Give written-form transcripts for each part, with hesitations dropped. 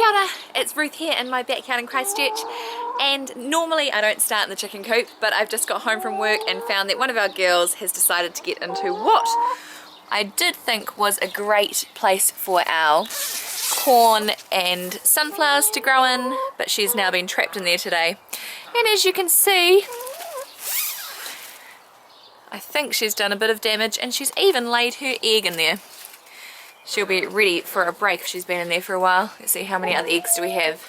Kia ora, it's Ruth here in my backyard in Christchurch, and normally I don't start in the chicken coop, but I've just got home from work and found that one of our girls has decided to get into what I did think was a great place for our corn and sunflowers to grow in, but she's now been trapped in there today. And as you can see, I think she's done a bit of damage, and she's even laid her egg in there. She'll be ready for a break if she's been in there for a while. Let's see, how many other eggs do we have?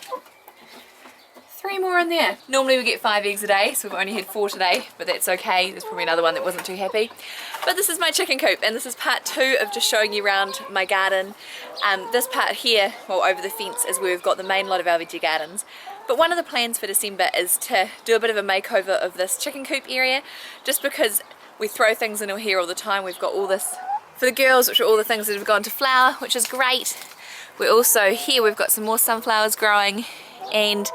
3 more in there. Normally we get 5 eggs a day, so we've only had 4 today, but that's okay. There's probably another one that wasn't too happy. But this is my chicken coop, and this is part 2 of just showing you around my garden. This part here, well, over the fence, is where we've got the main lot of our veggie gardens. But one of the plans for December is to do a bit of a makeover of this chicken coop area, just because we throw things in here all the time. We've got all this for the girls, which are all the things that have gone to flower, which is great. We're also here, we've got some more sunflowers growing and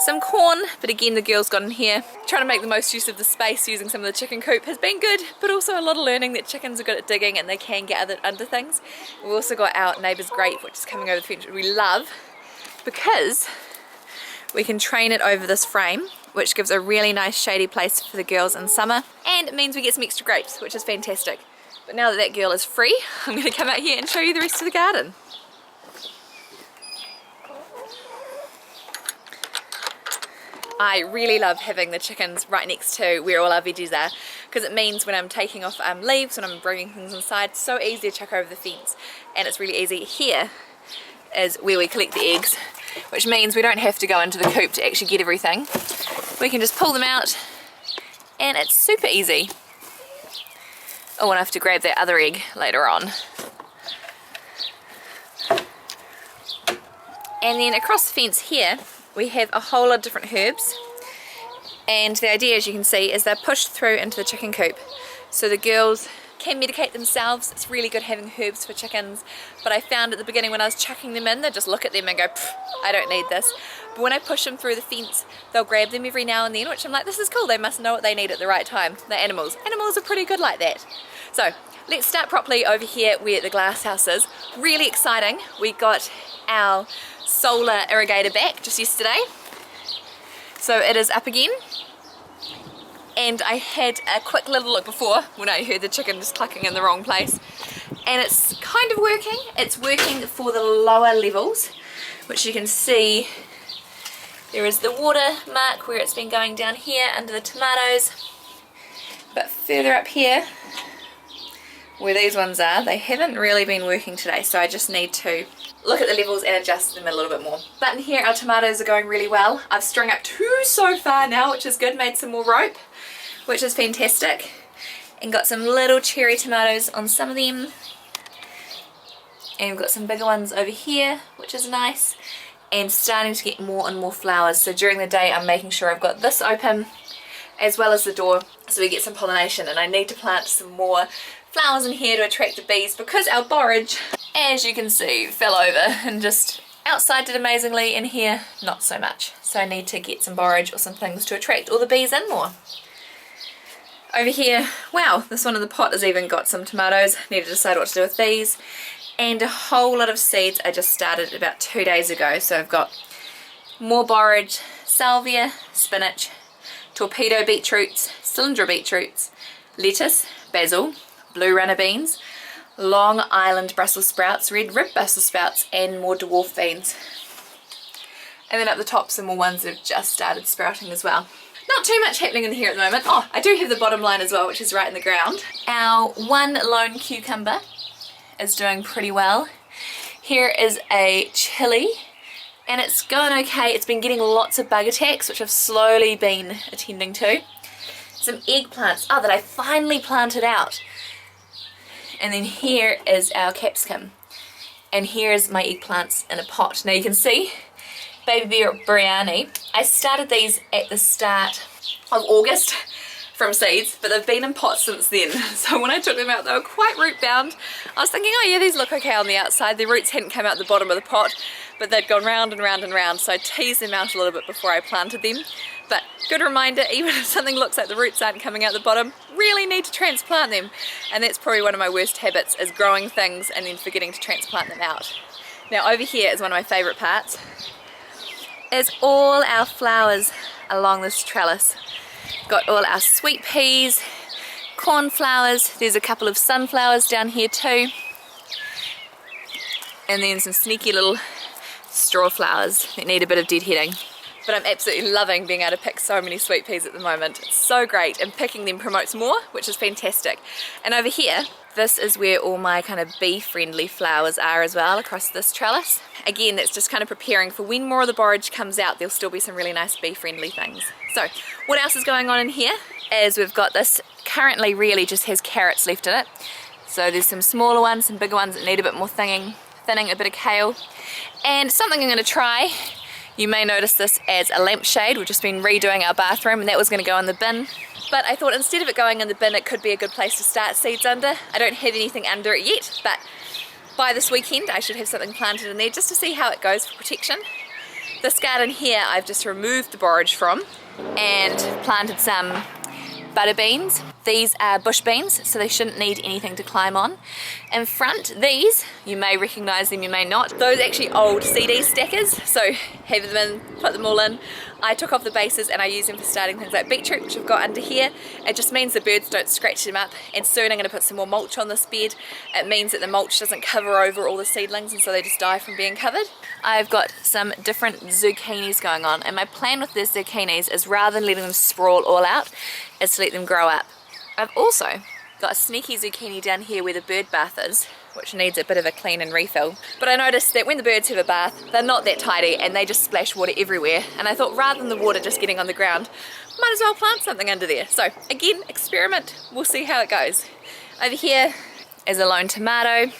some corn, but again the girls got in here. Trying to make the most use of the space using some of the chicken coop has been good, but also a lot of learning that chickens are good at digging and they can get under things. We've also got our neighbour's grape, which is coming over the fence, which we love because we can train it over this frame, which gives a really nice shady place for the girls in summer, and it means we get some extra grapes, which is fantastic. But now that that girl is free, I'm going to come out here and show you the rest of the garden. I really love having the chickens right next to where all our veggies are, because it means when I'm taking off leaves, when I'm bringing things inside, it's so easy to chuck over the fence, and it's really easy. Here is where we collect the eggs, which means we don't have to go into the coop to actually get everything. We can just pull them out, and it's super easy. Oh, and I have to grab that other egg later on. And then across the fence here, we have a whole lot of different herbs. And the idea, as you can see, is they're pushed through into the chicken coop. So the girls can medicate themselves. It's really good having herbs for chickens. But I found at the beginning when I was chucking them in, they'd just look at them and go, I don't need this. But when I push them through the fence, they'll grab them every now and then, which I'm like, this is cool. They must know what they need at the right time. They're animals. Animals are pretty good like that. So let's start properly over here where the glass house is. Really exciting. We got our solar irrigator back just yesterday. So it is up again. And I had a quick little look before when I heard the chicken just clucking in the wrong place. And it's kind of working. It's working for the lower levels, which you can see. There is the water mark where it's been going down here under the tomatoes. But further up here, where these ones are, they haven't really been working today, so I just need to look at the levels and adjust them a little bit more. But in here our tomatoes are going really well. I've strung up 2 so far now, which is good. Made some more rope, which is fantastic, and got some little cherry tomatoes on some of them, and we've got some bigger ones over here, which is nice, and starting to get more and more flowers. So during the day I'm making sure I've got this open as well as the door so we get some pollination, and I need to plant some more flowers in here to attract the bees because our borage, as you can see, fell over, and just outside did amazingly, in here not so much. So I need to get some borage or some things to attract all the bees in more. Over here, wow, this one in the pot has even got some tomatoes. Need to decide what to do with these. And a whole lot of seeds I just started about 2 days ago. So I've got more borage, salvia, spinach, torpedo beetroots, cylinder beetroots, lettuce, basil, blue runner beans, Long Island Brussels sprouts, red rib Brussels sprouts, and more dwarf beans. And then up the top some more ones that have just started sprouting as well. Not too much happening in here at the moment. Oh, I do have the bottom line as well, which is right in the ground. Our one lone cucumber is doing pretty well. Here is a chili, and it's going okay. It's been getting lots of bug attacks, which I've slowly been attending to. Some eggplants, that I finally planted out. And then here is our capsicum, and here's my eggplants in a pot. Now you can see baby biryani. I started these at the start of August from seeds, but they've been in pots since then. So when I took them out, they were quite root bound. I was thinking, oh yeah, these look okay on the outside. The roots hadn't come out the bottom of the pot, but they'd gone round and round and round, so I teased them out a little bit before I planted them. But good reminder, even if something looks like the roots aren't coming out the bottom, really need to transplant them. And that's probably one of my worst habits, is growing things and then forgetting to transplant them out. Now over here is one of my favourite parts. is all our flowers along this trellis. Got all our sweet peas, cornflowers, there's a couple of sunflowers down here too, and then some sneaky little straw flowers that need a bit of deadheading. But I'm absolutely loving being able to pick so many sweet peas at the moment. It's so great, and picking them promotes more, which is fantastic. And over here, this is where all my kind of bee-friendly flowers are as well, across this trellis. Again, that's just kind of preparing for when more of the borage comes out, there'll still be some really nice bee-friendly things. So, what else is going on in here is we've got this, currently really just has carrots left in it. So there's some smaller ones, some bigger ones that need a bit more thinning, a bit of kale. And something I'm going to try, you may notice this as a lampshade. We've just been redoing our bathroom and that was going to go in the bin. But I thought instead of it going in the bin, it could be a good place to start seeds under. I don't have anything under it yet, but by this weekend I should have something planted in there just to see how it goes for protection. This garden here I've just removed the borage from and planted some butter beans. These are bush beans, so they shouldn't need anything to climb on. In front, these, you may recognise them, you may not. Those are actually old CD stackers, so have them in, put them all in. I took off the bases and I use them for starting things like beetroot, which I've got under here. It just means the birds don't scratch them up, and soon I'm going to put some more mulch on this bed. It means that the mulch doesn't cover over all the seedlings and so they just die from being covered. I've got some different zucchinis going on, and my plan with these zucchinis is rather than letting them sprawl all out, is to let them grow up. I've also got a sneaky zucchini down here where the bird bath is, which needs a bit of a clean and refill. But I noticed that when the birds have a bath, they're not that tidy and they just splash water everywhere. And I thought rather than the water just getting on the ground, might as well plant something under there. So again, experiment, we'll see how it goes. Over here is a lone tomato.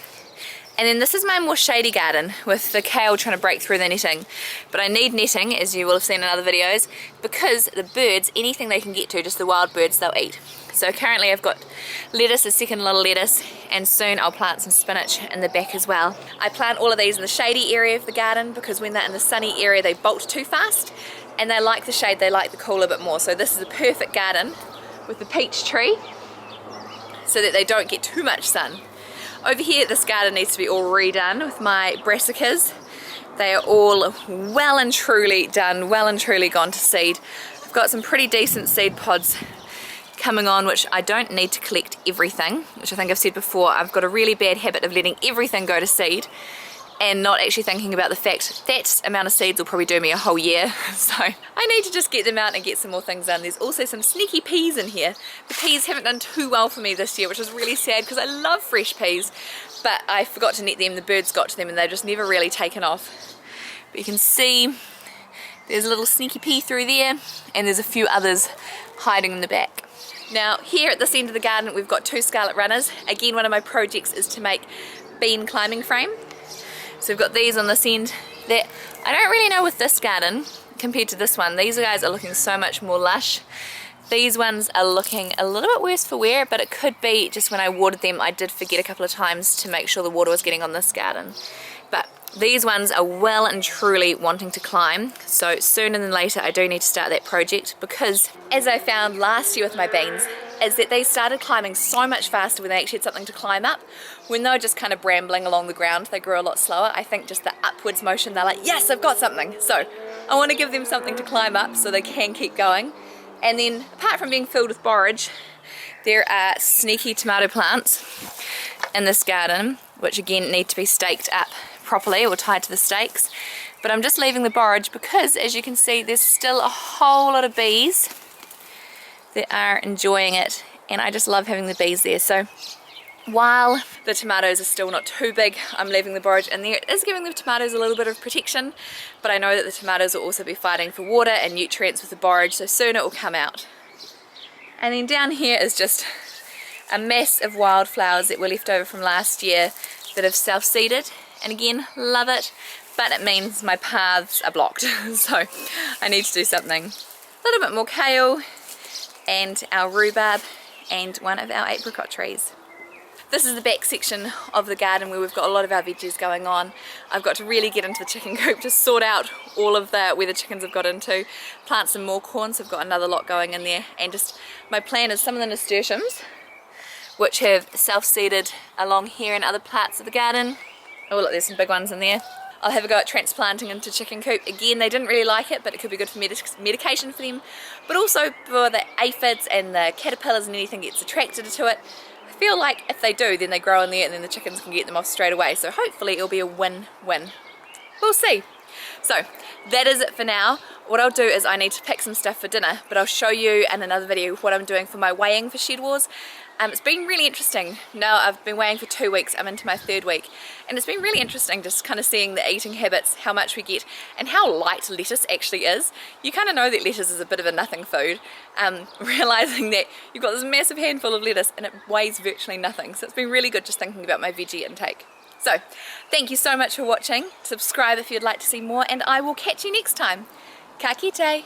And then this is my more shady garden with the kale trying to break through the netting. But I need netting, as you will have seen in other videos, because the birds, anything they can get to, just the wild birds, they'll eat. So currently I've got lettuce, a second little lettuce, and soon I'll plant some spinach in the back as well. I plant all of these in the shady area of the garden because when they're in the sunny area they bolt too fast, and they like the shade, they like the cool a bit more. So this is a perfect garden with the peach tree so that they don't get too much sun. Over here, this garden needs to be all redone with my brassicas. They are all well and truly done, well and truly gone to seed. I've got some pretty decent seed pods coming on, which I don't need to collect everything, which I think I've said before. I've got a really bad habit of letting everything go to seed and not actually thinking about the fact that amount of seeds will probably do me a whole year. So I need to just get them out and get some more things done. There's also some sneaky peas in here. The peas haven't done too well for me this year, which is really sad because I love fresh peas, but I forgot to net them. The birds got to them and they've just never really taken off. But you can see there's a little sneaky pea through there, and there's a few others hiding in the back. Now here at this end of the garden we've got two scarlet runners. Again, one of my projects is to make bean climbing frame. So we've got these on this end that I don't really know with this garden compared to this one. These guys are looking so much more lush. These ones are looking a little bit worse for wear, but it could be just when I watered them I did forget a couple of times to make sure the water was getting on this garden. But these ones are well and truly wanting to climb, so sooner than later I do need to start that project, because as I found last year with my beans is that they started climbing so much faster when they actually had something to climb up. When they were just kind of brambling along the ground they grew a lot slower. I think just the upwards motion, they're like, yes, I've got something. So I want to give them something to climb up so they can keep going. And then apart from being filled with borage, there are sneaky tomato plants in this garden, which again need to be staked up properly or tied to the stakes. But I'm just leaving the borage because, as you can see, there's still a whole lot of bees that are enjoying it, and I just love having the bees there. So while the tomatoes are still not too big, I'm leaving the borage in there. It is giving the tomatoes a little bit of protection, but I know that the tomatoes will also be fighting for water and nutrients with the borage, so soon it will come out. And then down here is just a mess of wildflowers that were left over from last year that have self-seeded, and again, love it, but it means my paths are blocked, so I need to do something. A little bit more kale and our rhubarb and one of our apricot trees. This is the back section of the garden where we've got a lot of our veggies going on. I've got to really get into the chicken coop to sort out all of the where the chickens have got into, plant some more corn, so I've got another lot going in there, and just my plan is some of the nasturtiums which have self-seeded along here in other parts of the garden. Oh look, there's some big ones in there. I'll have a go at transplanting into chicken coop. Again, they didn't really like it, but it could be good for medication for them, but also for the aphids and the caterpillars and anything gets attracted to it. I feel like if they do, then they grow in there and then the chickens can get them off straight away, so hopefully it'll be a win-win. We'll see. So that is it for now. What I'll do is I need to pick some stuff for dinner, but I'll show you in another video what I'm doing for my weighing for Shed Wars. It's been really interesting. Now I've been weighing for 2 weeks, I'm into my 3rd week, and it's been really interesting just kind of seeing the eating habits, how much we get, and how light lettuce actually is. You kind of know that lettuce is a bit of a nothing food, realising that you've got this massive handful of lettuce and it weighs virtually nothing. So it's been really good just thinking about my veggie intake. So, thank you so much for watching. Subscribe if you'd like to see more, and I will catch you next time. Ka kite!